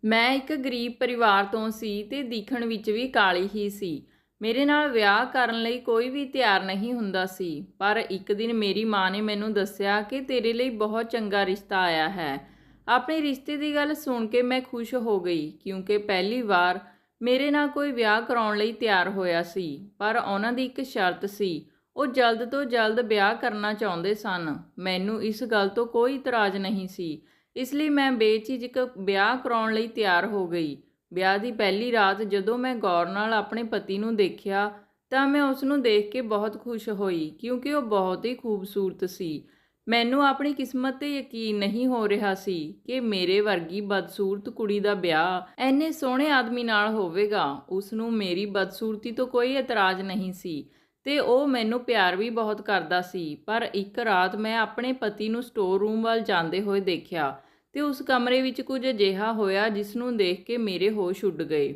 ਮੈਂ ਇੱਕ ਗਰੀਬ ਪਰਿਵਾਰ ਤੋਂ ਸੀ ਤੇ ਦਿਖਣ ਵਿੱਚ ਵੀ ਕਾਲੀ ਹੀ ਸੀ। ਮੇਰੇ ਨਾਲ ਵਿਆਹ ਕਰਨ ਲਈ ਕੋਈ ਵੀ ਤਿਆਰ ਨਹੀਂ ਹੁੰਦਾ ਸੀ। ਪਰ ਇੱਕ ਦਿਨ ਮੇਰੀ ਮਾਂ ਨੇ ਮੈਨੂੰ ਦੱਸਿਆ ਕਿ ਤੇਰੇ ਲਈ ਬਹੁਤ ਚੰਗਾ ਰਿਸ਼ਤਾ ਆਇਆ ਹੈ। ਆਪਣੇ ਰਿਸ਼ਤੇ ਦੀ ਗੱਲ ਸੁਣ ਕੇ ਮੈਂ ਖੁਸ਼ ਹੋ ਗਈ, ਕਿਉਂਕਿ ਪਹਿਲੀ ਵਾਰ ਮੇਰੇ ਨਾਲ ਕੋਈ ਵਿਆਹ ਕਰਾਉਣ ਲਈ ਤਿਆਰ ਹੋਇਆ ਸੀ। ਪਰ ਉਹਨਾਂ ਦੀ ਇੱਕ ਸ਼ਰਤ ਸੀ, ਉਹ ਜਲਦ ਤੋਂ ਜਲਦ ਵਿਆਹ ਕਰਨਾ ਚਾਹੁੰਦੇ ਸਨ। ਮੈਨੂੰ ਇਸ ਗੱਲ ਤੋਂ ਕੋਈ ਇਤਰਾਜ਼ ਨਹੀਂ ਸੀ, ਇਸ ਲਈ ਮੈਂ ਬੇਝਿਜਕ ਵਿਆਹ ਕਰਾਉਣ ਲਈ ਤਿਆਰ ਹੋ ਗਈ। ਵਿਆਹ ਦੀ ਪਹਿਲੀ ਰਾਤ ਜਦੋਂ ਮੈਂ ਗੌਰ ਨਾਲ ਆਪਣੇ ਪਤੀ ਨੂੰ ਦੇਖਿਆ ਤਾਂ ਮੈਂ ਉਸ ਨੂੰ ਦੇਖ ਕੇ ਬਹੁਤ ਖੁਸ਼ ਹੋਈ, ਕਿਉਂਕਿ ਉਹ ਬਹੁਤ ਹੀ ਖੂਬਸੂਰਤ ਸੀ। ਮੈਨੂੰ ਆਪਣੀ ਕਿਸਮਤ 'ਤੇ ਯਕੀਨ ਨਹੀਂ ਹੋ ਰਿਹਾ ਸੀ ਕਿ ਮੇਰੇ ਵਰਗੀ ਬਦਸੂਰਤ ਕੁੜੀ ਦਾ ਵਿਆਹ ਐਨੇ ਸੋਹਣੇ ਆਦਮੀ ਨਾਲ ਹੋਵੇਗਾ। ਉਸ ਨੂੰ ਮੇਰੀ ਬਦਸੂਰਤੀ ਤੋਂ ਕੋਈ ਇਤਰਾਜ਼ ਨਹੀਂ ਸੀ ਤੇ ਉਹ ਮੈਨੂੰ ਪਿਆਰ ਵੀ ਬਹੁਤ ਕਰਦਾ ਸੀ। ਪਰ ਇੱਕ ਰਾਤ ਮੈਂ ਆਪਣੇ ਪਤੀ ਨੂੰ ਸਟੋਰ ਰੂਮ ਵੱਲ ਜਾਂਦੇ ਹੋਏ ਦੇਖਿਆ ਤੇ ਉਸ ਕਮਰੇ ਵਿੱਚ ਕੁਝ ਅਜਿਹਾ ਹੋਇਆ ਜਿਸ ਨੂੰ ਦੇਖ ਕੇ ਮੇਰੇ ਹੋਸ਼ ਉੱਡ ਗਏ।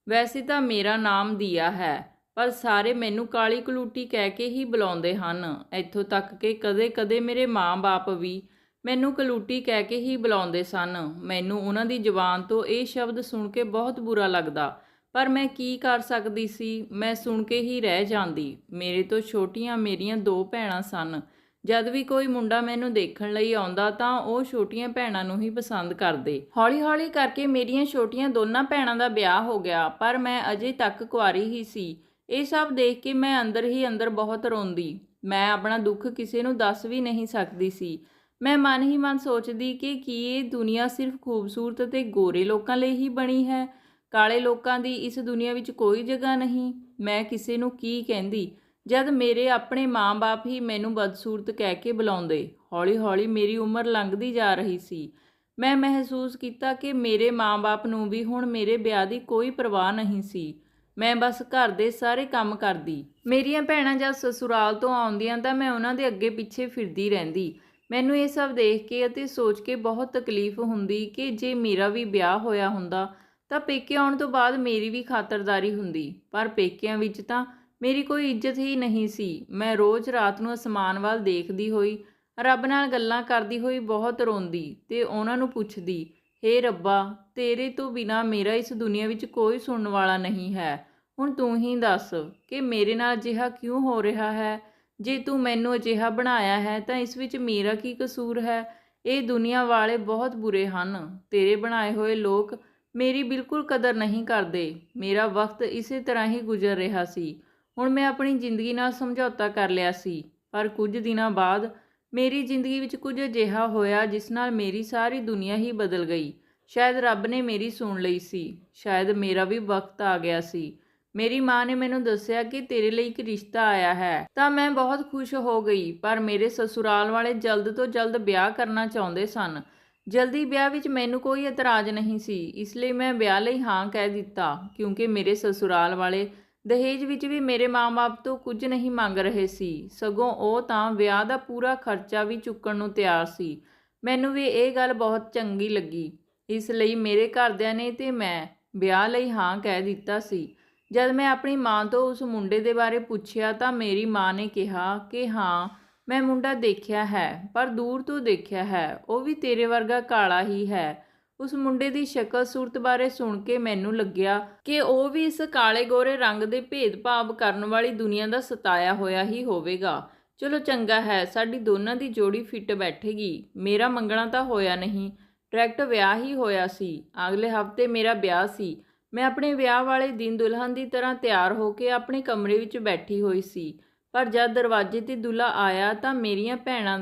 ਵੈਸੇ ਤਾਂ ਮੇਰਾ ਨਾਮ ਦੀਆ ਹੈ, ਪਰ ਸਾਰੇ ਮੈਨੂੰ ਕਾਲੀ ਕਲੂਟੀ ਕਹਿ ਕੇ ਹੀ ਬੁਲਾਉਂਦੇ ਹਨ। ਇੱਥੋਂ ਤੱਕ ਕਿ ਕਦੇ-ਕਦੇ ਮੇਰੇ ਮਾਂ-ਬਾਪ ਵੀ ਮੈਨੂੰ ਕਲੂਟੀ ਕਹਿ ਕੇ ਹੀ ਬੁਲਾਉਂਦੇ ਸਨ। ਮੈਨੂੰ ਉਹਨਾਂ ਦੀ ਜ਼ੁਬਾਨ ਤੋਂ ਇਹ ਸ਼ਬਦ ਸੁਣ ਕੇ ਬਹੁਤ ਬੁਰਾ ਲੱਗਦਾ, ਪਰ ਮੈਂ ਕੀ ਕਰ ਸਕਦੀ ਸੀ। ਮੈਂ ਸੁਣ ਕੇ ਹੀ ਰਹਿ ਜਾਂਦੀ। ਮੇਰੇ ਤੋਂ ਛੋਟੀਆਂ ਮੇਰੀਆਂ 2 ਭੈਣਾਂ ਸਨ। ਜਦ ਵੀ ਕੋਈ ਮੁੰਡਾ ਮੈਨੂੰ ਦੇਖਣ ਲਈ ਆਉਂਦਾ ਤਾਂ ਉਹ ਛੋਟੀਆਂ ਭੈਣਾਂ ਨੂੰ ਹੀ ਪਸੰਦ ਕਰਦੇ। ਹੌਲੀ-ਹੌਲੀ ਕਰਕੇ ਮੇਰੀਆਂ ਛੋਟੀਆਂ ਦੋਨਾਂ ਭੈਣਾਂ ਦਾ ਵਿਆਹ ਹੋ ਗਿਆ, ਪਰ ਮੈਂ ਅਜੇ ਤੱਕ ਕੁਆਰੀ ਹੀ ਸੀ। ਇਹ ਸਭ ਦੇਖ ਕੇ ਮੈਂ ਅੰਦਰ ਹੀ ਅੰਦਰ ਬਹੁਤ ਰੋਂਦੀ। ਮੈਂ ਆਪਣਾ ਦੁੱਖ ਕਿਸੇ ਨੂੰ ਦੱਸ ਵੀ ਨਹੀਂ ਸਕਦੀ ਸੀ। ਮੈਂ ਮਨ ਹੀ ਮਨ ਸੋਚਦੀ ਕਿ ਕੀ ਇਹ ਦੁਨੀਆ ਸਿਰਫ ਖੂਬਸੂਰਤ ਅਤੇ ਗੋਰੇ ਲੋਕਾਂ ਲਈ ਹੀ ਬਣੀ ਹੈ? ਕਾਲੇ ਲੋਕਾਂ ਦੀ ਇਸ ਦੁਨੀਆ ਵਿੱਚ ਕੋਈ ਜਗ੍ਹਾ ਨਹੀਂ। ਮੈਂ ਕਿਸੇ ਨੂੰ ਕੀ ਕਹਿੰਦੀ ਜਦ ਮੇਰੇ ਆਪਣੇ ਮਾਂ-ਬਾਪ ਹੀ ਮੈਨੂੰ ਬਦਸੂਰਤ ਕਹਿ ਕੇ ਬੁਲਾਉਂਦੇ। ਹੌਲੀ-ਹੌਲੀ ਮੇਰੀ ਉਮਰ ਲੰਘਦੀ ਜਾ ਰਹੀ ਸੀ। ਮੈਂ ਮਹਿਸੂਸ ਕੀਤਾ ਕਿ ਮੇਰੇ ਮਾਂ-ਬਾਪ ਨੂੰ ਵੀ ਹੁਣ ਮੇਰੇ ਵਿਆਹ ਦੀ ਕੋਈ ਪਰਵਾਹ ਨਹੀਂ ਸੀ। ਮੈਂ ਬਸ ਘਰ ਦੇ ਸਾਰੇ ਕੰਮ ਕਰਦੀ। ਮੇਰੀਆਂ ਭੈਣਾਂ ਜਦ ਸਸੁਰਾਲ ਤੋਂ ਆਉਂਦੀਆਂ ਤਾਂ ਮੈਂ ਉਹਨਾਂ ਦੇ ਅੱਗੇ ਪਿੱਛੇ ਫਿਰਦੀ ਰਹਿੰਦੀ। ਮੈਨੂੰ ਇਹ ਸਭ ਦੇਖ ਕੇ ਅਤੇ ਸੋਚ ਕੇ ਬਹੁਤ ਤਕਲੀਫ ਹੁੰਦੀ ਕਿ ਜੇ ਮੇਰਾ ਵੀ ਵਿਆਹ ਹੋਇਆ ਹੁੰਦਾ ਤਾਂ ਪੇਕੇ ਆਉਣ ਤੋਂ ਬਾਅਦ ਮੇਰੀ ਵੀ ਖਾਤਰਦਾਰੀ ਹੁੰਦੀ। ਪਰ ਪੇਕਿਆਂ ਵਿੱਚ ਤਾਂ ਮੇਰੀ ਕੋਈ ਇੱਜ਼ਤ ਹੀ ਨਹੀਂ ਸੀ। ਮੈਂ ਰੋਜ਼ ਰਾਤ ਨੂੰ ਅਸਮਾਨ ਵੱਲ ਦੇਖਦੀ ਹੋਈ, ਰੱਬ ਨਾਲ ਗੱਲਾਂ ਕਰਦੀ ਹੋਈ ਬਹੁਤ ਰੋਂਦੀ ਤੇ ਉਹਨਾਂ ਨੂੰ ਪੁੱਛਦੀ, ਹੇ ਰੱਬਾ, ਤੇਰੇ ਤੋਂ ਬਿਨਾਂ ਮੇਰਾ ਇਸ ਦੁਨੀਆ ਵਿੱਚ ਕੋਈ ਸੁਣਨ ਵਾਲਾ ਨਹੀਂ ਹੈ। ਹੁਣ ਤੂੰ ਹੀ ਦੱਸ ਕਿ ਮੇਰੇ ਨਾਲ ਅਜਿਹਾ ਕਿਉਂ ਹੋ ਰਿਹਾ ਹੈ? ਜੇ ਤੂੰ ਮੈਨੂੰ ਅਜਿਹਾ ਬਣਾਇਆ ਹੈ ਤਾਂ ਇਸ ਵਿੱਚ ਮੇਰਾ ਕੀ ਕਸੂਰ ਹੈ? ਇਹ ਦੁਨੀਆ ਵਾਲੇ ਬਹੁਤ ਬੁਰੇ ਹਨ। ਤੇਰੇ ਬਣਾਏ ਹੋਏ ਲੋਕ ਮੇਰੀ ਬਿਲਕੁਲ ਕਦਰ ਨਹੀਂ ਕਰਦੇ। ਮੇਰਾ ਵਕਤ ਇਸੇ ਤਰ੍ਹਾਂ ਹੀ ਗੁਜ਼ਰ ਰਿਹਾ ਸੀ। ਹੁਣ ਮੈਂ ਆਪਣੀ ਜ਼ਿੰਦਗੀ ਨਾਲ ਸਮਝੌਤਾ ਕਰ ਲਿਆ ਸੀ। ਪਰ ਕੁਝ ਦਿਨਾਂ ਬਾਅਦ ਮੇਰੀ ਜ਼ਿੰਦਗੀ ਵਿੱਚ ਕੁਝ ਅਜਿਹਾ ਹੋਇਆ ਜਿਸ ਨਾਲ ਮੇਰੀ ਸਾਰੀ ਦੁਨੀਆ ਹੀ ਬਦਲ ਗਈ। ਸ਼ਾਇਦ ਰੱਬ ਨੇ ਮੇਰੀ ਸੁਣ ਲਈ ਸੀ। ਸ਼ਾਇਦ ਮੇਰਾ ਵੀ ਵਕਤ ਆ ਗਿਆ ਸੀ। ਮੇਰੀ ਮਾਂ ਨੇ ਮੈਨੂੰ ਦੱਸਿਆ ਕਿ ਤੇਰੇ ਲਈ ਇੱਕ ਰਿਸ਼ਤਾ ਆਇਆ ਹੈ। ਤਾਂ ਮੈਂ ਬਹੁਤ ਖੁਸ਼ ਹੋ ਗਈ, ਪਰ ਮੇਰੇ ਸਸੁਰਾਲ ਵਾਲੇ ਜਲਦ ਤੋਂ ਜਲਦ ਵਿਆਹ ਕਰਨਾ ਚਾਹੁੰਦੇ ਸਨ। ਜਲਦੀ ਵਿਆਹ ਵਿੱਚ ਮੈਨੂੰ ਕੋਈ ਇਤਰਾਜ਼ ਨਹੀਂ ਸੀ, ਇਸ ਲਈ ਮੈਂ ਵਿਆਹ ਲਈ ਹਾਂ ਕਹਿ ਦਿੱਤਾ। ਕਿਉਂਕਿ ਮੇਰੇ ਸਸੁਰਾਲ ਵਾਲੇ ਦਹੇਜ ਵਿੱਚ ਵੀ ਮੇਰੇ ਮਾਂ-ਬਾਪ ਤੋਂ ਕੁਝ ਨਹੀਂ ਮੰਗ ਰਹੇ ਸੀ, ਸਗੋਂ ਉਹ ਤਾਂ ਵਿਆਹ ਦਾ ਪੂਰਾ ਖਰਚਾ ਵੀ ਚੁੱਕਣ ਨੂੰ ਤਿਆਰ ਸੀ। ਮੈਨੂੰ ਵੀ ਇਹ ਗੱਲ ਬਹੁਤ ਚੰਗੀ ਲੱਗੀ, ਇਸ ਲਈ ਮੇਰੇ ਘਰਦਿਆਂ ਨੇ ਤੇ ਮੈਂ ਵਿਆਹ ਲਈ ਹਾਂ ਕਹਿ ਦਿੱਤਾ ਸੀ। ਜਦ ਮੈਂ ਆਪਣੀ ਮਾਂ ਤੋਂ ਉਸ ਮੁੰਡੇ ਦੇ ਬਾਰੇ ਪੁੱਛਿਆ ਤਾਂ ਮੇਰੀ ਮਾਂ ਨੇ ਕਿਹਾ ਕਿ ਹਾਂ, ਮੈਂ ਮੁੰਡਾ ਦੇਖਿਆ ਹੈ, ਪਰ ਦੂਰ ਤੋਂ ਦੇਖਿਆ ਹੈ। ਉਹ ਵੀ ਤੇਰੇ ਵਰਗਾ ਕਾਲਾ ਹੀ ਹੈ। ਉਸ ਮੁੰਡੇ ਦੀ ਸ਼ਕਲ ਸੂਰਤ ਬਾਰੇ ਸੁਣ ਕੇ ਮੈਨੂੰ ਲੱਗਿਆ ਕਿ ਉਹ ਵੀ ਇਸ ਕਾਲੇ ਗੋਰੇ ਰੰਗ ਦੇ ਭੇਦਭਾਵ ਕਰਨ ਵਾਲੀ ਦੁਨੀਆ ਦਾ ਸਤਾਇਆ ਹੋਇਆ ਹੀ ਹੋਵੇਗਾ। ਚਲੋ ਚੰਗਾ ਹੈ, ਸਾਡੀ ਦੋਨਾਂ ਦੀ ਜੋੜੀ ਫਿੱਟ ਬੈਠੇਗੀ। ਮੇਰਾ ਮੰਗਣਾ ਤਾਂ ਹੋਇਆ ਨਹੀਂ, ਡਾਇਰੈਕਟ ਵਿਆਹ ਹੀ ਹੋਇਆ ਸੀ। ਅਗਲੇ ਹਫ਼ਤੇ ਮੇਰਾ ਵਿਆਹ ਸੀ। ਮੈਂ ਆਪਣੇ ਵਿਆਹ ਵਾਲੇ ਦਿਨ ਦੁਲਹਨ ਦੀ ਤਰ੍ਹਾਂ ਤਿਆਰ ਹੋ ਕੇ ਆਪਣੇ ਕਮਰੇ ਵਿੱਚ ਬੈਠੀ ਹੋਈ ਸੀ। ਪਰ ਜਦ ਦਰਵਾਜ਼ੇ 'ਤੇ ਦੁੱਲਾ ਆਇਆ ਤਾਂ ਮੇਰੀਆਂ ਭੈਣਾਂ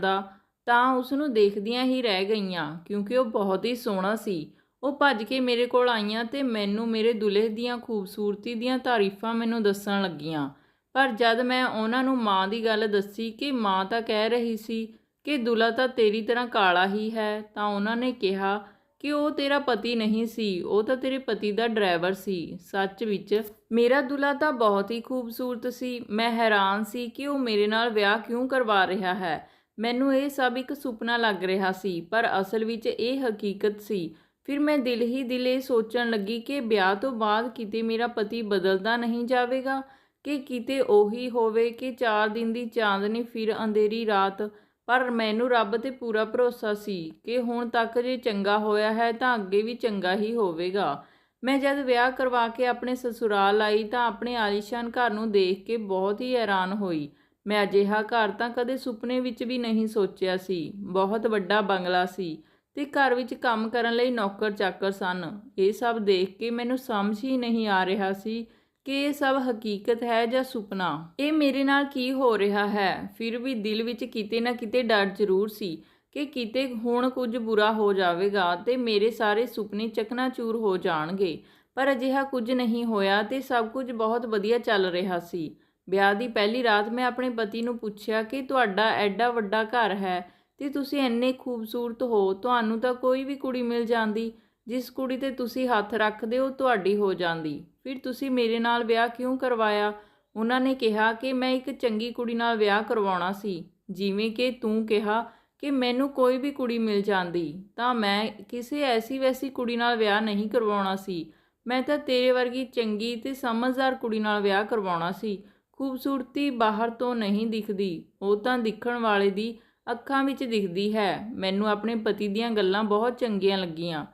ਤਾਂ ਉਸ ਨੂੰ ਦੇਖਦੀਆਂ ਹੀ ਰਹਿ ਗਈਆਂ, ਕਿਉਂਕਿ ਉਹ ਬਹੁਤ ਹੀ ਸੋਹਣਾ ਸੀ। ਉਹ ਭੱਜ ਕੇ ਮੇਰੇ ਕੋਲ ਆਈਆਂ ਤੇ ਮੈਨੂੰ ਮੇਰੇ ਦੁਲਹੇ ਦੀਆਂ ਖੂਬਸੂਰਤੀ ਦੀਆਂ ਤਾਰੀਫਾਂ ਮੈਨੂੰ ਦੱਸਣ ਲੱਗੀਆਂ। ਪਰ ਜਦ ਮੈਂ ਉਹਨਾਂ ਨੂੰ ਮਾਂ ਦੀ ਗੱਲ ਦੱਸੀ ਕਿ ਮਾਂ ਤਾਂ ਕਹਿ ਰਹੀ ਸੀ ਕਿ ਦੁੱਲਾ ਤਾਂ ਤੇਰੀ ਤਰ੍ਹਾਂ ਕਾਲਾ ਹੀ ਹੈ, ਤਾਂ ਉਹਨਾਂ ਨੇ ਕਿਹਾ ਕਿ ਉਹ ਤੇਰਾ ਪਤੀ ਨਹੀਂ ਸੀ, ਉਹ ਤਾਂ ਤੇਰੇ ਪਤੀ ਦਾ ਡਰਾਈਵਰ ਸੀ। ਸੱਚ ਵਿੱਚ ਮੇਰਾ ਦੁੱਲਾ ਤਾਂ ਬਹੁਤ ਹੀ ਖੂਬਸੂਰਤ ਸੀ। ਮੈਂ ਹੈਰਾਨ ਸੀ ਕਿ ਉਹ ਮੇਰੇ ਨਾਲ ਵਿਆਹ ਕਿਉਂ ਕਰਵਾ ਰਿਹਾ ਹੈ। ਮੈਨੂੰ ਇਹ ਸਭ ਇੱਕ ਸੁਪਨਾ ਲੱਗ ਰਿਹਾ ਸੀ, ਪਰ ਅਸਲ ਵਿੱਚ ਇਹ ਹਕੀਕਤ ਸੀ। ਫਿਰ ਮੈਂ ਦਿਲ ਹੀ ਦਿਲ ਇਹ ਸੋਚਣ ਲੱਗੀ ਕਿ ਵਿਆਹ ਤੋਂ ਬਾਅਦ ਕਿਤੇ ਮੇਰਾ ਪਤੀ ਬਦਲਦਾ ਨਹੀਂ ਜਾਵੇਗਾ, ਕਿ ਕਿਤੇ ਉਹੀ ਹੋਵੇ ਕਿ 4 ਦਿਨ ਦੀ ਚਾਂਦਨੀ ਫਿਰ ਅੰਧੇਰੀ ਰਾਤ। ਪਰ ਮੈਨੂੰ ਰੱਬ 'ਤੇ ਪੂਰਾ ਭਰੋਸਾ ਸੀ ਕਿ ਹੁਣ ਤੱਕ ਜੇ ਚੰਗਾ ਹੋਇਆ ਹੈ ਤਾਂ ਅੱਗੇ ਵੀ ਚੰਗਾ ਹੀ ਹੋਵੇਗਾ। ਮੈਂ ਜਦ ਵਿਆਹ ਕਰਵਾ ਕੇ ਆਪਣੇ ਸਸੁਰਾਲ ਆਈ ਤਾਂ ਆਪਣੇ ਆਲੀਸ਼ਾਨ ਘਰ ਨੂੰ ਦੇਖ ਕੇ ਬਹੁਤ ਹੀ ਹੈਰਾਨ ਹੋਈ। ਮੈਂ ਅਜਿਹਾ ਘਰ ਤਾਂ ਕਦੇ ਸੁਪਨੇ ਵਿੱਚ ਵੀ ਨਹੀਂ ਸੋਚਿਆ ਸੀ। ਬਹੁਤ ਵੱਡਾ ਬੰਗਲਾ ਸੀ ਤੇ ਘਰ ਵਿੱਚ ਕੰਮ ਕਰਨ ਲਈ ਨੌਕਰ ਚਾਕਰ ਸਨ। ਇਹ ਸਭ ਦੇਖ ਕੇ ਮੈਨੂੰ ਸਮਝ ਹੀ ਨਹੀਂ ਆ ਰਿਹਾ ਸੀ ਕਿ ਇਹ ਸਭ ਹਕੀਕਤ ਹੈ ਜਾਂ ਸੁਪਨਾ। ਇਹ ਮੇਰੇ ਨਾਲ ਕੀ ਹੋ ਰਿਹਾ ਹੈ। ਫਿਰ ਵੀ ਦਿਲ ਵਿੱਚ ਕਿਤੇ ਨਾ ਕਿਤੇ ਡਰ ਜ਼ਰੂਰ ਸੀ ਕਿ ਕਿਤੇ ਹੁਣ ਕੁਝ ਬੁਰਾ ਹੋ ਜਾਵੇਗਾ ਤੇ ਮੇਰੇ ਸਾਰੇ ਸੁਪਨੇ ਚਕਨਾਚੂਰ ਹੋ ਜਾਣਗੇ। ਪਰ ਅਜਿਹਾ ਕੁਝ ਨਹੀਂ ਹੋਇਆ ਤੇ ਸਭ ਕੁਝ ਬਹੁਤ ਵਧੀਆ ਚੱਲ ਰਿਹਾ ਸੀ। ਵਿਆਹ ਦੀ ਪਹਿਲੀ ਰਾਤ ਮੈਂ ਆਪਣੇ ਪਤੀ ਨੂੰ ਪੁੱਛਿਆ ਕਿ ਤੁਹਾਡਾ ਐਡਾ ਵੱਡਾ ਘਰ ਹੈ ਤੇ ਤੁਸੀਂ ਇੰਨੇ ਖੂਬਸੂਰਤ ਹੋ, ਤੁਹਾਨੂੰ ਤਾਂ ਕੋਈ ਵੀ ਕੁੜੀ ਮਿਲ ਜਾਂਦੀ। ਜਿਸ ਕੁੜੀ 'ਤੇ ਤੁਸੀਂ ਹੱਥ ਰੱਖਦੇ ਹੋ ਤੁਹਾਡੀ ਹੋ ਜਾਂਦੀ। ਫਿਰ ਤੁਸੀਂ ਮੇਰੇ ਨਾਲ ਵਿਆਹ ਕਿਉਂ ਕਰਵਾਇਆ? ਉਹਨਾਂ ਨੇ ਕਿਹਾ ਕਿ ਮੈਂ ਇੱਕ ਚੰਗੀ ਕੁੜੀ ਨਾਲ ਵਿਆਹ ਕਰਵਾਉਣਾ ਸੀ। ਜਿਵੇਂ ਕਿ ਤੂੰ ਕਿਹਾ ਕਿ ਮੈਨੂੰ ਕੋਈ ਵੀ ਕੁੜੀ ਮਿਲ ਜਾਂਦੀ ਤਾਂ ਮੈਂ ਕਿਸੇ ਐਸੀ ਵੈਸੀ ਕੁੜੀ ਨਾਲ ਵਿਆਹ ਨਹੀਂ ਕਰਵਾਉਣਾ ਸੀ। ਮੈਂ ਤਾਂ ਤੇਰੇ ਵਰਗੀ ਚੰਗੀ ਤੇ ਸਮਝਦਾਰ ਕੁੜੀ ਨਾਲ ਵਿਆਹ ਕਰਵਾਉਣਾ ਸੀ। ਖੂਬਸੂਰਤੀ ਬਾਹਰ ਤੋਂ ਨਹੀਂ ਦਿਖਦੀ, ਉਹ ਤਾਂ ਦਿਖਣ ਵਾਲੇ ਦੀ ਅੱਖਾਂ ਵਿੱਚ ਦਿਖਦੀ ਹੈ। ਮੈਨੂੰ ਆਪਣੇ ਪਤੀ ਦੀਆਂ ਗੱਲਾਂ ਬਹੁਤ ਚੰਗੀਆਂ ਲੱਗੀਆਂ।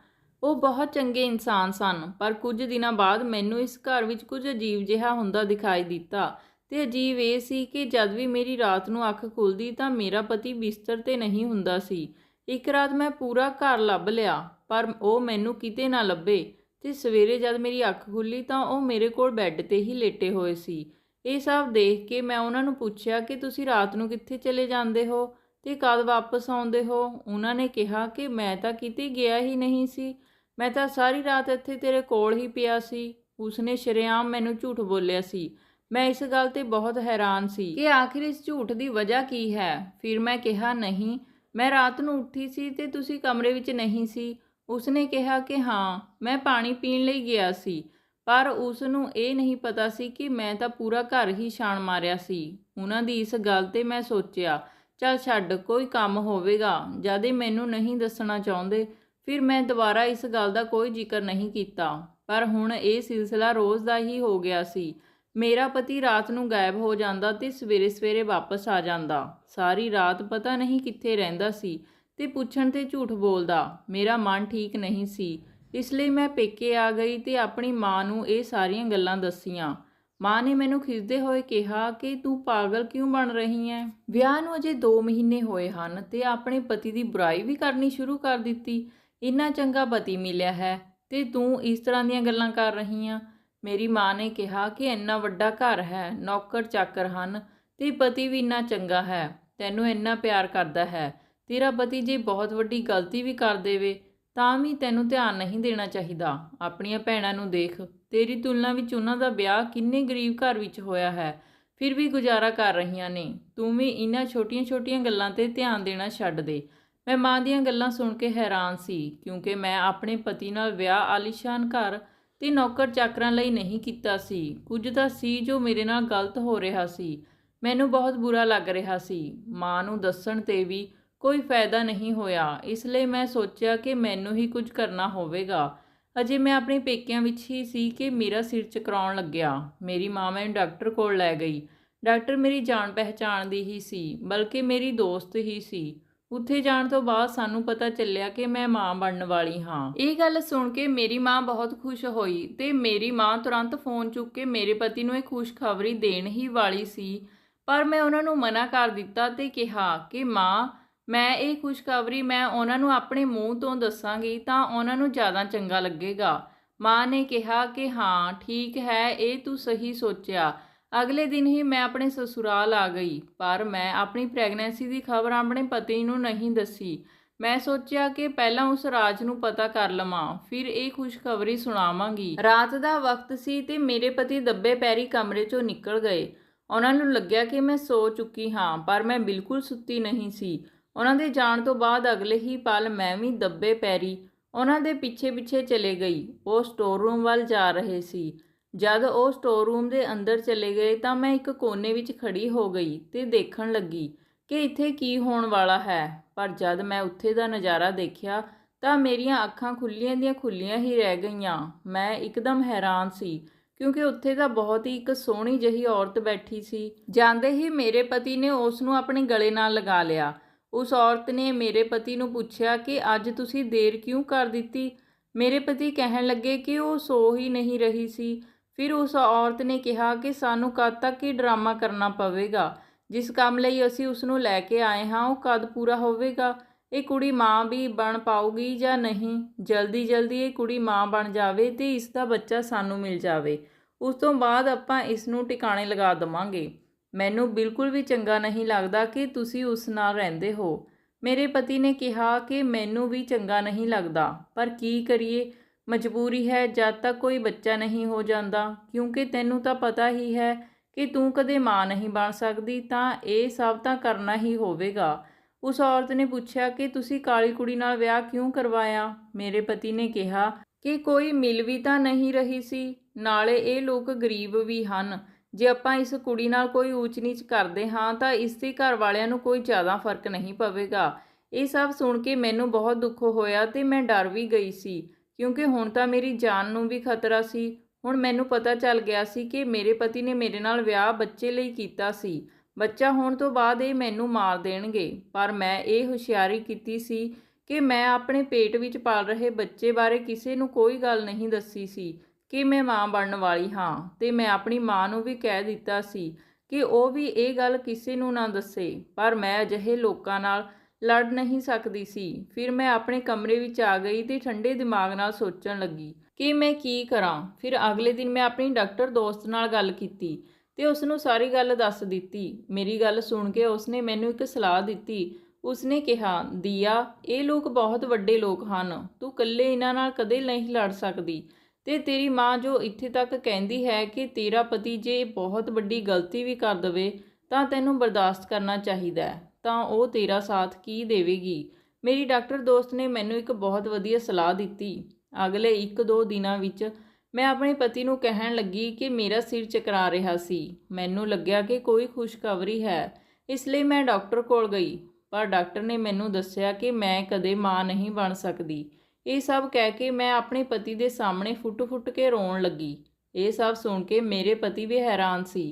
ਉਹ ਬਹੁਤ ਚੰਗੇ ਇਨਸਾਨ ਸਨ। ਪਰ ਕੁਝ ਦਿਨਾਂ ਬਾਅਦ ਮੈਨੂੰ ਇਸ ਘਰ ਵਿੱਚ ਕੁਝ ਅਜੀਬ ਜਿਹਾ ਹੁੰਦਾ ਦਿਖਾਈ ਦਿੱਤਾ ਤੇ ਅਜੀਬ ਇਹ ਸੀ ਕਿ ਜਦ ਵੀ ਮੇਰੀ ਰਾਤ ਨੂੰ ਅੱਖ ਖੁੱਲ੍ਹਦੀ ਤਾਂ ਮੇਰਾ ਪਤੀ ਬਿਸਤਰ 'ਤੇ ਨਹੀਂ ਹੁੰਦਾ ਸੀ। ਇੱਕ ਰਾਤ ਮੈਂ ਪੂਰਾ ਘਰ ਲੱਭ ਲਿਆ ਪਰ ਉਹ ਮੈਨੂੰ ਕਿਤੇ ਨਾ ਲੱਭੇ ਤੇ ਸਵੇਰੇ ਜਦ ਮੇਰੀ ਅੱਖ ਖੁੱਲ੍ਹੀ ਤਾਂ ਉਹ ਮੇਰੇ ਕੋਲ ਬੈੱਡ 'ਤੇ ਹੀ ਲੇਟੇ ਹੋਏ ਸੀ। ਇਹ ਸਭ ਦੇਖ ਕੇ ਮੈਂ ਉਹਨਾਂ ਨੂੰ ਪੁੱਛਿਆ ਕਿ ਤੁਸੀਂ ਰਾਤ ਨੂੰ ਕਿੱਥੇ ਚਲੇ ਜਾਂਦੇ ਹੋ ਤੇ ਕਦ ਵਾਪਸ ਆਉਂਦੇ ਹੋ? ਉਹਨਾਂ ਨੇ ਕਿਹਾ ਕਿ ਮੈਂ ਤਾਂ ਕਿਤੇ ਗਿਆ ਹੀ ਨਹੀਂ ਸੀ, ਮੈਂ ਤਾਂ ਸਾਰੀ ਰਾਤ ਇੱਥੇ ਤੇਰੇ ਕੋਲ ਹੀ ਪਿਆ ਸੀ। ਉਸਨੇ ਸ਼ਰੇਆਮ ਮੈਨੂੰ ਝੂਠ ਬੋਲਿਆ ਸੀ। ਮੈਂ ਇਸ ਗੱਲ 'ਤੇ ਬਹੁਤ ਹੈਰਾਨ ਸੀ ਕਿ ਆਖਿਰ ਇਸ ਝੂਠ ਦੀ ਵਜ੍ਹਾ ਕੀ ਹੈ। ਫਿਰ ਮੈਂ ਕਿਹਾ ਨਹੀਂ, ਮੈਂ ਰਾਤ ਨੂੰ ਉੱਠੀ ਸੀ ਤੇ ਤੁਸੀਂ ਕਮਰੇ ਵਿੱਚ ਨਹੀਂ ਸੀ। ਉਸਨੇ ਕਿਹਾ ਕਿ ਹਾਂ, ਮੈਂ ਪਾਣੀ ਪੀਣ ਲਈ ਗਿਆ ਸੀ। ਪਰ ਉਸ ਨੂੰ ਇਹ ਨਹੀਂ ਪਤਾ ਸੀ ਕਿ ਮੈਂ ਤਾਂ ਪੂਰਾ ਘਰ ਹੀ ਛਾਣ ਮਾਰਿਆ ਸੀ। ਉਹਨਾਂ ਦੀ ਇਸ ਗੱਲ 'ਤੇ ਮੈਂ ਸੋਚਿਆ, ਚੱਲ ਛੱਡ, ਕੋਈ ਕੰਮ ਹੋਵੇਗਾ। ਜਦ ਇਹ ਮੈਨੂੰ ਨਹੀਂ ਦੱਸਣਾ ਚਾਹੁੰਦੇ ਫਿਰ ਮੈਂ ਦੁਬਾਰਾ ਇਸ ਗੱਲ ਦਾ ਕੋਈ ਜ਼ਿਕਰ ਨਹੀਂ ਕੀਤਾ। ਪਰ ਹੁਣ ਇਹ ਸਿਲਸਿਲਾ ਰੋਜ਼ ਦਾ ਹੀ ਹੋ ਗਿਆ ਸੀ। ਮੇਰਾ ਪਤੀ ਰਾਤ ਨੂੰ ਗਾਇਬ ਹੋ ਜਾਂਦਾ ਤੇ ਸਵੇਰੇ ਸਵੇਰੇ ਵਾਪਸ ਆ ਜਾਂਦਾ। ਸਾਰੀ ਰਾਤ ਪਤਾ ਨਹੀਂ ਕਿੱਥੇ ਰਹਿੰਦਾ ਸੀ ਤੇ ਪੁੱਛਣ 'ਤੇ ਝੂਠ ਬੋਲਦਾ। ਮੇਰਾ ਮਨ ਠੀਕ ਨਹੀਂ ਸੀ, ਇਸ ਲਈ ਮੈਂ ਪੇਕੇ ਆ ਗਈ ਤੇ ਆਪਣੀ ਮਾਂ ਨੂੰ ਇਹ ਸਾਰੀਆਂ ਗੱਲਾਂ ਦੱਸੀਆਂ। ਮਾਂ ਨੇ ਮੈਨੂੰ ਖਿੱਝਦੇ ਹੋਏ ਕਿਹਾ ਕਿ ਤੂੰ ਪਾਗਲ ਕਿਉਂ ਬਣ ਰਹੀ ਹੈ? ਵਿਆਹ ਨੂੰ ਅਜੇ 2 ਮਹੀਨੇ ਹੋਏ ਹਨ ਤੇ ਆਪਣੇ ਪਤੀ ਦੀ ਬੁਰਾਈ ਵੀ ਕਰਨੀ ਸ਼ੁਰੂ ਕਰ ਦਿੱਤੀ। ਇੰਨਾ ਚੰਗਾ ਪਤੀ ਮਿਲਿਆ ਹੈ ਤੇ ਤੂੰ ਇਸ ਤਰ੍ਹਾਂ ਦੀਆਂ ਗੱਲਾਂ ਕਰ ਰਹੀ ਆਂ। ਮੇਰੀ ਮਾਂ ਨੇ ਕਿਹਾ ਕਿ ਇੰਨਾ ਵੱਡਾ ਘਰ ਹੈ, ਨੌਕਰ ਚਾਕਰ ਹਨ ਤੇ ਪਤੀ ਵੀ ਇੰਨਾ ਚੰਗਾ ਹੈ, ਤੈਨੂੰ ਇੰਨਾ ਪਿਆਰ ਕਰਦਾ ਹੈ। ਤੇਰਾ ਪਤੀ ਜੇ ਬਹੁਤ ਵੱਡੀ ਗਲਤੀ ਵੀ ਕਰ ਦੇਵੇ ਤਾਂ ਵੀ ਤੈਨੂੰ ਧਿਆਨ ਨਹੀਂ ਦੇਣਾ ਚਾਹੀਦਾ। ਆਪਣੀਆਂ ਭੈਣਾਂ ਨੂੰ ਦੇਖ, ਤੇਰੀ ਤੁਲਨਾ ਵਿੱਚ ਉਹਨਾਂ ਦਾ ਵਿਆਹ ਕਿੰਨੇ ਗਰੀਬ ਘਰ ਵਿੱਚ ਹੋਇਆ ਹੈ, ਫਿਰ ਵੀ ਗੁਜ਼ਾਰਾ ਕਰ ਰਹੀਆਂ ਨੇ। ਤੂੰ ਵੀ ਇਹਨਾਂ ਛੋਟੀਆਂ-ਛੋਟੀਆਂ ਗੱਲਾਂ 'ਤੇ ਧਿਆਨ ਦੇਣਾ ਛੱਡ ਦੇ। ਮੈਂ ਮਾਂ ਦੀਆਂ ਗੱਲਾਂ ਸੁਣ ਕੇ ਹੈਰਾਨ ਸੀ ਕਿਉਂਕਿ ਮੈਂ ਆਪਣੇ ਪਤੀ ਨਾਲ ਵਿਆਹ ਆਲੀਸ਼ਾਨ ਘਰ ਤੇ ਨੌਕਰ ਚਾਕਰਾਂ ਲਈ ਨਹੀਂ ਕੀਤਾ ਸੀ। ਕੁਝ ਤਾਂ ਸੀ ਜੋ ਮੇਰੇ ਨਾਲ ਗਲਤ ਹੋ ਰਿਹਾ ਸੀ। ਮੈਨੂੰ ਬਹੁਤ ਬੁਰਾ ਲੱਗ ਰਿਹਾ ਸੀ। ਮਾਂ ਨੂੰ ਦੱਸਣ 'ਤੇ ਵੀ ਕੋਈ ਫਾਇਦਾ ਨਹੀਂ ਹੋਇਆ, ਇਸ ਲਈ ਮੈਂ ਸੋਚਿਆ ਕਿ ਮੈਨੂੰ ਹੀ ਕੁਝ ਕਰਨਾ ਹੋਵੇਗਾ। ਅਜੇ ਮੈਂ ਆਪਣੇ ਪੇਕਿਆਂ ਵਿੱਚ ਹੀ ਸੀ ਕਿ ਮੇਰਾ ਸਿਰ ਚਕਰਾਉਣ ਲੱਗਿਆ। ਮੇਰੀ ਮਾਂ ਮੈਨੂੰ ਡਾਕਟਰ ਕੋਲ ਲੈ ਗਈ। ਡਾਕਟਰ ਮੇਰੀ ਜਾਣ ਪਹਿਚਾਣ ਦੀ ਹੀ ਸੀ, ਬਲਕਿ ਮੇਰੀ ਦੋਸਤ ਹੀ ਸੀ। ਉੱਥੇ ਜਾਣ ਤੋਂ ਬਾਅਦ ਸਾਨੂੰ ਪਤਾ ਚੱਲਿਆ ਕਿ ਮੈਂ ਮਾਂ ਬਣਨ ਵਾਲੀ ਹਾਂ। ਇਹ ਗੱਲ ਸੁਣ ਕੇ ਮੇਰੀ ਮਾਂ ਬਹੁਤ ਖੁਸ਼ ਹੋਈ ਤੇ ਮੇਰੀ ਮਾਂ ਤੁਰੰਤ ਫੋਨ ਚੁੱਕ ਕੇ ਮੇਰੇ ਪਤੀ ਨੂੰ ਇਹ ਖੁਸ਼ਖਬਰੀ ਦੇਣ ਹੀ ਵਾਲੀ ਸੀ। ਪਰ ਮੈਂ ਉਹਨਾਂ ਨੂੰ ਮਨਾ ਕਰ ਦਿੱਤਾ ਤੇ ਕਿਹਾ ਕਿ ਮਾਂ, ਮੈਂ ਇਹ ਖੁਸ਼ਖਬਰੀ ਮੈਂ ਉਹਨਾਂ ਨੂੰ ਆਪਣੇ ਮੂੰਹ ਤੋਂ ਦੱਸਾਂਗੀ ਤਾਂ ਉਹਨਾਂ ਨੂੰ ਜ਼ਿਆਦਾ ਚੰਗਾ ਲੱਗੇਗਾ। ਮਾਂ ਨੇ ਕਿਹਾ ਕਿ ਹਾਂ ਠੀਕ ਹੈ, ਇਹ ਤੂੰ ਸਹੀ ਸੋਚਿਆ। ਅਗਲੇ ਦਿਨ ਹੀ ਮੈਂ ਆਪਣੇ ਸਸੁਰਾਲ ਆ ਗਈ, ਪਰ ਮੈਂ ਆਪਣੀ ਪ੍ਰੈਗਨੈਂਸੀ ਦੀ ਖਬਰ ਆਪਣੇ ਪਤੀ ਨੂੰ ਨਹੀਂ ਦੱਸੀ। ਮੈਂ ਸੋਚਿਆ ਕਿ ਪਹਿਲਾਂ ਉਸ ਰਾਜ ਨੂੰ ਪਤਾ ਕਰ ਲਵਾਂ, ਫਿਰ ਇਹ ਖੁਸ਼ਖਬਰੀ ਸੁਣਾਵਾਂਗੀ। ਰਾਤ ਦਾ ਵਕਤ ਸੀ ਤੇ ਮੇਰੇ ਪਤੀ ਦੱਬੇ ਪੈਰੀ ਕਮਰੇ 'ਚੋਂ ਨਿਕਲ ਗਏ। ਉਹਨਾਂ ਨੂੰ ਲੱਗਿਆ ਕਿ ਮੈਂ ਸੋ ਚੁੱਕੀ ਹਾਂ, ਪਰ ਮੈਂ ਬਿਲਕੁਲ ਸੁੱਤੀ ਨਹੀਂ ਸੀ। ਉਹਨਾਂ ਦੇ ਜਾਣ ਤੋਂ ਬਾਅਦ ਅਗਲੇ ਹੀ ਪਲ ਮੈਂ ਵੀ ਦੱਬੇ ਪੈਰੀ ਉਹਨਾਂ ਦੇ ਪਿੱਛੇ ਚਲੇ ਗਈ। ਉਹ ਸਟੋਰ ਰੂਮ ਵੱਲ ਜਾ ਰਹੇ ਸੀ। ਜਦ ਉਹ ਸਟੋਰ ਰੂਮ ਦੇ ਅੰਦਰ ਚਲੇ ਗਏ ਤਾਂ ਮੈਂ ਇੱਕ ਕੋਨੇ ਵਿੱਚ ਖੜੀ ਹੋ ਗਈ ਤੇ ਦੇਖਣ ਲੱਗੀ ਕਿ ਇੱਥੇ ਕੀ ਹੋਣ ਵਾਲਾ ਹੈ। ਪਰ ਜਦ ਮੈਂ ਉੱਥੇ ਦਾ ਨਜ਼ਾਰਾ ਦੇਖਿਆ ਤਾਂ ਮੇਰੀਆਂ ਅੱਖਾਂ ਖੁੱਲੀਆਂ ਦੀਆਂ ਖੁੱਲੀਆਂ ਹੀ ਰਹਿ ਗਈਆਂ। ਮੈਂ ਇੱਕਦਮ ਹੈਰਾਨ ਸੀ ਕਿਉਂਕਿ ਉੱਥੇ ਤਾਂ ਬਹੁਤ ਹੀ ਇੱਕ ਸੋਹਣੀ ਜਿਹੀ ਔਰਤ ਬੈਠੀ ਸੀ। ਜਾਂਦੇ ਹੀ ਮੇਰੇ ਪਤੀ ਨੇ ਉਸ ਨੂੰ ਆਪਣੇ ਗਲੇ ਨਾਲ ਲਗਾ ਲਿਆ। ਉਸ ਔਰਤ ਨੇ ਮੇਰੇ ਪਤੀ ਨੂੰ ਪੁੱਛਿਆ ਕਿ ਅੱਜ ਤੁਸੀਂ ਦੇਰ ਕਿਉਂ ਕਰ ਦਿੱਤੀ। ਮੇਰੇ ਪਤੀ ਕਹਿਣ ਲੱਗੇ ਕਿ ਉਹ ਸੋ ਹੀ ਨਹੀਂ ਰਹੀ ਸੀ। ਫਿਰ ਉਸ ਔਰਤ ਨੇ ਕਿਹਾ ਕਿ ਸਾਨੂੰ ਕਦ ਤੱਕ ਇਹ ਡਰਾਮਾ ਕਰਨਾ ਪਵੇਗਾ। ਜਿਸ ਕੰਮ ਲਈ ਅਸੀਂ ਉਸ ਨੂੰ ਲੈ ਕੇ ਆਏ ਹਾਂ ਉਹ ਕਦ ਪੂਰਾ ਹੋਵੇਗਾ। ਇਹ ਕੁੜੀ ਮਾਂ ਵੀ ਬਣ ਪਾਊਗੀ ਜਾਂ ਨਹੀਂ। ਜਲਦੀ ਜਲਦੀ ਇਹ ਕੁੜੀ ਮਾਂ ਬਣ ਜਾਵੇ ਤੇ ਇਸ ਦਾ ਬੱਚਾ ਸਾਨੂੰ ਮਿਲ ਜਾਵੇ। ਉਸ ਤੋਂ ਬਾਅਦ ਆਪਾਂ ਇਸ ਨੂੰ ਟਿਕਾਣੇ ਲਗਾ ਦੇਵਾਂਗੇ। ਮੈਨੂੰ ਬਿਲਕੁਲ ਵੀ ਚੰਗਾ ਨਹੀਂ ਲੱਗਦਾ ਕਿ ਤੁਸੀਂ ਉਸ ਨਾਲ ਰਹਿੰਦੇ ਹੋ। ਮੇਰੇ ਪਤੀ ਨੇ ਕਿਹਾ ਕਿ ਮੈਨੂੰ ਵੀ ਚੰਗਾ ਨਹੀਂ ਲੱਗਦਾ, ਪਰ ਕੀ ਕਰੀਏ, ਮਜਬੂਰੀ ਹੈ ਜਦ ਤੱਕ ਕੋਈ ਬੱਚਾ ਨਹੀਂ ਹੋ ਜਾਂਦਾ। ਕਿਉਂਕਿ ਤੈਨੂੰ ਤਾਂ ਪਤਾ ਹੀ ਹੈ ਕਿ ਤੂੰ ਕਦੇ ਮਾਂ ਨਹੀਂ ਬਣ ਸਕਦੀ, ਤਾਂ ਇਹ ਸਭ ਤਾਂ ਕਰਨਾ ਹੀ ਹੋਵੇਗਾ। ਉਸ ਔਰਤ ਨੇ ਪੁੱਛਿਆ ਕਿ ਤੁਸੀਂ ਕਾਲੀ ਕੁੜੀ ਨਾਲ ਵਿਆਹ ਕਿਉਂ ਕਰਵਾਇਆ। ਮੇਰੇ ਪਤੀ ਨੇ ਕਿਹਾ ਕਿ ਕੋਈ ਮਿਲ ਵੀ ਤਾਂ ਨਹੀਂ ਰਹੀ ਸੀ, ਨਾਲੇ ਇਹ ਲੋਕ ਗਰੀਬ ਵੀ ਹਨ। ਜੇ ਆਪਾਂ ਇਸ ਕੁੜੀ ਨਾਲ ਕੋਈ ਊਚ ਨੀਚ ਕਰਦੇ ਹਾਂ ਤਾਂ ਇਸ ਦੇ ਘਰ ਵਾਲਿਆਂ ਨੂੰ ਕੋਈ ਜ਼ਿਆਦਾ ਫਰਕ ਨਹੀਂ ਪਵੇਗਾ। ਇਹ ਸਭ ਸੁਣ ਕੇ ਮੈਨੂੰ ਬਹੁਤ ਦੁੱਖ ਹੋਇਆ ਤੇ ਮੈਂ ਡਰ ਵੀ ਗਈ ਸੀ, ਕਿਉਂਕਿ ਹੁਣ ਤਾਂ ਮੇਰੀ ਜਾਨ ਨੂੰ ਵੀ ਖਤਰਾ ਸੀ। ਹੁਣ ਮੈਨੂੰ ਪਤਾ ਚੱਲ ਗਿਆ ਸੀ ਕਿ ਮੇਰੇ ਪਤੀ ਨੇ ਮੇਰੇ ਨਾਲ ਵਿਆਹ ਬੱਚੇ ਲਈ ਕੀਤਾ ਸੀ। ਬੱਚਾ ਹੋਣ ਤੋਂ ਬਾਅਦ ਇਹ ਮੈਨੂੰ ਮਾਰ ਦੇਣਗੇ, ਪਰ ਮੈਂ ਇਹ ਹੁਸ਼ਿਆਰੀ ਕੀਤੀ ਸੀ ਕਿ ਮੈਂ ਆਪਣੇ ਪੇਟ ਵਿੱਚ ਪਾਲ ਰਹੇ ਬੱਚੇ ਬਾਰੇ ਕਿਸੇ ਨੂੰ ਕੋਈ ਗੱਲ ਨਹੀਂ ਦੱਸੀ ਸੀ ਕਿ ਮੈਂ ਮਾਂ ਬਣਨ ਵਾਲੀ ਹਾਂ। ਤੇ ਮੈਂ ਆਪਣੀ ਮਾਂ ਨੂੰ ਵੀ ਕਹਿ ਦਿੱਤਾ ਸੀ ਕਿ ਉਹ ਵੀ ਇਹ ਗੱਲ ਕਿਸੇ ਨੂੰ ਨਾ ਦੱਸੇ, ਪਰ ਮੈਂ ਅਜਿਹੇ ਲੋਕਾਂ ਨਾਲ ਲੜ ਨਹੀਂ ਸਕਦੀ ਸੀ। ਫਿਰ ਮੈਂ ਆਪਣੇ ਕਮਰੇ ਵਿੱਚ ਆ ਗਈ ਤੇ ਠੰਡੇ ਦਿਮਾਗ ਨਾਲ ਸੋਚਣ ਲੱਗੀ ਕਿ ਮੈਂ ਕੀ ਕਰਾਂ। ਫਿਰ ਅਗਲੇ ਦਿਨ ਮੈਂ ਆਪਣੀ ਡਾਕਟਰ ਦੋਸਤ ਨਾਲ ਗੱਲ ਕੀਤੀ ਤੇ ਉਸ ਨੂੰ ਸਾਰੀ ਗੱਲ ਦੱਸ ਦਿੱਤੀ। ਮੇਰੀ ਗੱਲ ਸੁਣ ਕੇ ਉਸਨੇ ਮੈਨੂੰ ਇੱਕ ਸਲਾਹ ਦਿੱਤੀ। ਉਸਨੇ ਕਿਹਾ, ਦੀਆ, ਇਹ ਲੋਕ ਬਹੁਤ ਵੱਡੇ ਲੋਕ ਹਨ, ਤੂੰ ਇਕੱਲੇ ਇਹਨਾਂ ਨਾਲ ਕਦੇ ਨਹੀਂ ਲੜ ਸਕਦੀ। ਤੇ ਤੇਰੀ ਮਾਂ ਜੋ ਇੱਥੇ ਤੱਕ ਕਹਿੰਦੀ ਹੈ ਕਿ ਤੇਰਾ ਪਤੀ ਜੇ ਬਹੁਤ ਵੱਡੀ ਗਲਤੀ ਵੀ ਕਰ ਦਵੇ ਤਾਂ ਤੈਨੂੰ ਬਰਦਾਸ਼ਤ ਕਰਨਾ ਚਾਹੀਦਾ ਹੈ, ਤਾਂ ਉਹ ਤੇਰਾ ਸਾਥ ਕੀ ਦੇਵੇਗੀ। ਮੇਰੀ ਡਾਕਟਰ ਦੋਸਤ ਨੇ ਮੈਨੂੰ ਇੱਕ ਬਹੁਤ ਵਧੀਆ ਸਲਾਹ ਦਿੱਤੀ। ਅਗਲੇ 1-2 ਦਿਨਾਂ ਵਿੱਚ ਮੈਂ ਆਪਣੇ ਪਤੀ ਨੂੰ ਕਹਿਣ ਲੱਗੀ ਕਿ ਮੇਰਾ ਸਿਰ ਚਕਰਾ ਰਿਹਾ ਸੀ। ਮੈਨੂੰ ਲੱਗਿਆ ਕਿ ਕੋਈ ਖੁਸ਼ਖਬਰੀ ਹੈ, ਇਸ ਲਈ ਮੈਂ ਡਾਕਟਰ ਕੋਲ ਗਈ, ਪਰ ਡਾਕਟਰ ਨੇ ਮੈਨੂੰ ਦੱਸਿਆ ਕਿ ਮੈਂ ਕਦੇ ਮਾਂ ਨਹੀਂ ਬਣ ਸਕਦੀ। ਇਹ ਸਭ ਕਹਿ ਕੇ ਮੈਂ ਆਪਣੇ ਪਤੀ ਦੇ ਸਾਹਮਣੇ ਫੁੱਟ-ਫੁੱਟ ਕੇ ਰੋਣ ਲੱਗੀ। ਇਹ ਸਭ ਸੁਣ ਕੇ ਮੇਰੇ ਪਤੀ ਵੀ ਹੈਰਾਨ ਸੀ।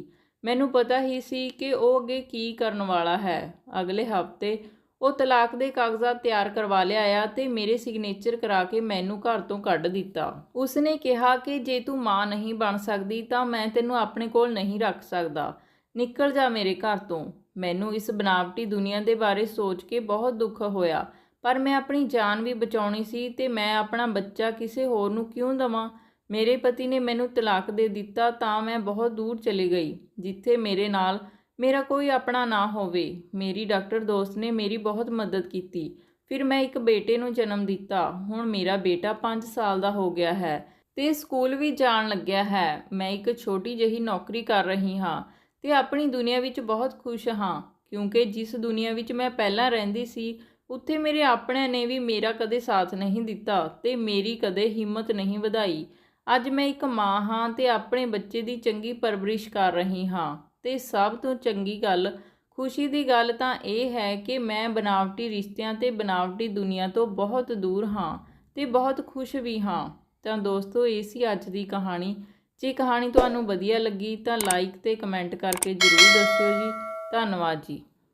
ਮੈਨੂੰ ਪਤਾ ਹੀ ਸੀ ਕਿ ਉਹ ਅੱਗੇ ਕੀ ਕਰਨ ਵਾਲਾ ਹੈ। ਅਗਲੇ ਹਫ਼ਤੇ ਉਹ ਤਲਾਕ ਦੇ ਕਾਗਜ਼ਾਤ ਤਿਆਰ ਕਰਵਾ ਲਿਆਇਆ ਤੇ ਮੇਰੇ ਸਿਗਨੇਚਰ ਕਰਾ ਕੇ ਮੈਨੂੰ ਘਰ ਤੋਂ ਕੱਢ ਦਿੱਤਾ। ਉਸਨੇ ਕਿਹਾ ਕਿ ਜੇ ਤੂੰ ਮਾਂ ਨਹੀਂ ਬਣ ਸਕਦੀ ਤਾਂ ਮੈਂ ਤੈਨੂੰ ਆਪਣੇ ਕੋਲ ਨਹੀਂ ਰੱਖ ਸਕਦਾ, ਨਿਕਲ ਜਾ ਮੇਰੇ ਘਰ ਤੋਂ। ਮੈਨੂੰ ਇਸ ਬਨਾਵਟੀ ਦੁਨੀਆ ਦੇ ਬਾਰੇ ਸੋਚ ਕੇ ਬਹੁਤ ਦੁੱਖ ਹੋਇਆ, ਪਰ ਮੈਂ ਆਪਣੀ ਜਾਨ ਵੀ ਬਚਾਉਣੀ ਸੀ ਤੇ ਮੈਂ ਆਪਣਾ ਬੱਚਾ ਕਿਸੇ ਹੋਰ ਨੂੰ ਕਿਉਂ ਦੇਵਾਂ। ਮੇਰੇ ਪਤੀ ਨੇ ਮੈਨੂੰ ਤਲਾਕ ਦੇ ਦਿੱਤਾ ਤਾਂ ਮੈਂ ਬਹੁਤ ਦੂਰ ਚਲੀ ਗਈ, ਜਿੱਥੇ ਮੇਰੇ ਨਾਲ ਮੇਰਾ ਕੋਈ ਆਪਣਾ ਨਾ ਹੋਵੇ। ਮੇਰੀ ਡਾਕਟਰ ਦੋਸਤ ਨੇ ਮੇਰੀ ਬਹੁਤ ਮਦਦ ਕੀਤੀ। ਫਿਰ ਮੈਂ ਇੱਕ ਬੇਟੇ ਨੂੰ ਜਨਮ ਦਿੱਤਾ। ਹੁਣ ਮੇਰਾ ਬੇਟਾ 5 ਸਾਲ ਦਾ ਹੋ ਗਿਆ ਹੈ ਤੇ ਸਕੂਲ ਵੀ ਜਾਣ ਲੱਗਿਆ ਹੈ। ਮੈਂ ਇੱਕ ਛੋਟੀ ਜਿਹੀ ਨੌਕਰੀ ਕਰ ਰਹੀ ਹਾਂ ਤੇ ਆਪਣੀ ਦੁਨੀਆ ਵਿੱਚ ਬਹੁਤ ਖੁਸ਼ ਹਾਂ, ਕਿਉਂਕਿ ਜਿਸ ਦੁਨੀਆ ਵਿੱਚ ਮੈਂ ਪਹਿਲਾਂ ਰਹਿੰਦੀ ਸੀ ਉੱਥੇ ਮੇਰੇ ਆਪਣਿਆਂ ਨੇ ਵੀ ਮੇਰਾ ਕਦੇ ਸਾਥ ਨਹੀਂ ਦਿੱਤਾ ਤੇ ਮੇਰੀ ਕਦੇ ਹਿੰਮਤ ਨਹੀਂ ਵਧਾਈ। ਅੱਜ ਮੈਂ ਇੱਕ ਮਾਂ ਹਾਂ ਤੇ ਆਪਣੇ ਬੱਚੇ ਦੀ ਚੰਗੀ ਪਰਵਰਿਸ਼ ਕਰ ਰਹੀ ਹਾਂ। ਤੇ ਸਭ ਤੋਂ ਚੰਗੀ ਗੱਲ, ਖੁਸ਼ੀ ਦੀ ਗੱਲ ਤਾਂ ਇਹ ਹੈ ਕਿ ਮੈਂ ਬਨਾਵਟੀ ਰਿਸ਼ਤਿਆਂ ਤੇ ਬਨਾਵਟੀ ਦੁਨੀਆ ਤੋਂ ਬਹੁਤ ਦੂਰ ਹਾਂ ਤੇ ਬਹੁਤ ਖੁਸ਼ ਵੀ ਹਾਂ। ਤਾਂ ਦੋਸਤੋ, ਇਹ ਸੀ ਅੱਜ ਦੀ ਕਹਾਣੀ। ਜੇ ਕਹਾਣੀ ਤੁਹਾਨੂੰ ਵਧੀਆ ਲੱਗੀ ਤਾਂ ਲਾਈਕ ਤੇ ਕਮੈਂਟ ਕਰਕੇ ਜ਼ਰੂਰ ਦੱਸਿਓ ਜੀ। ਧੰਨਵਾਦ ਜੀ।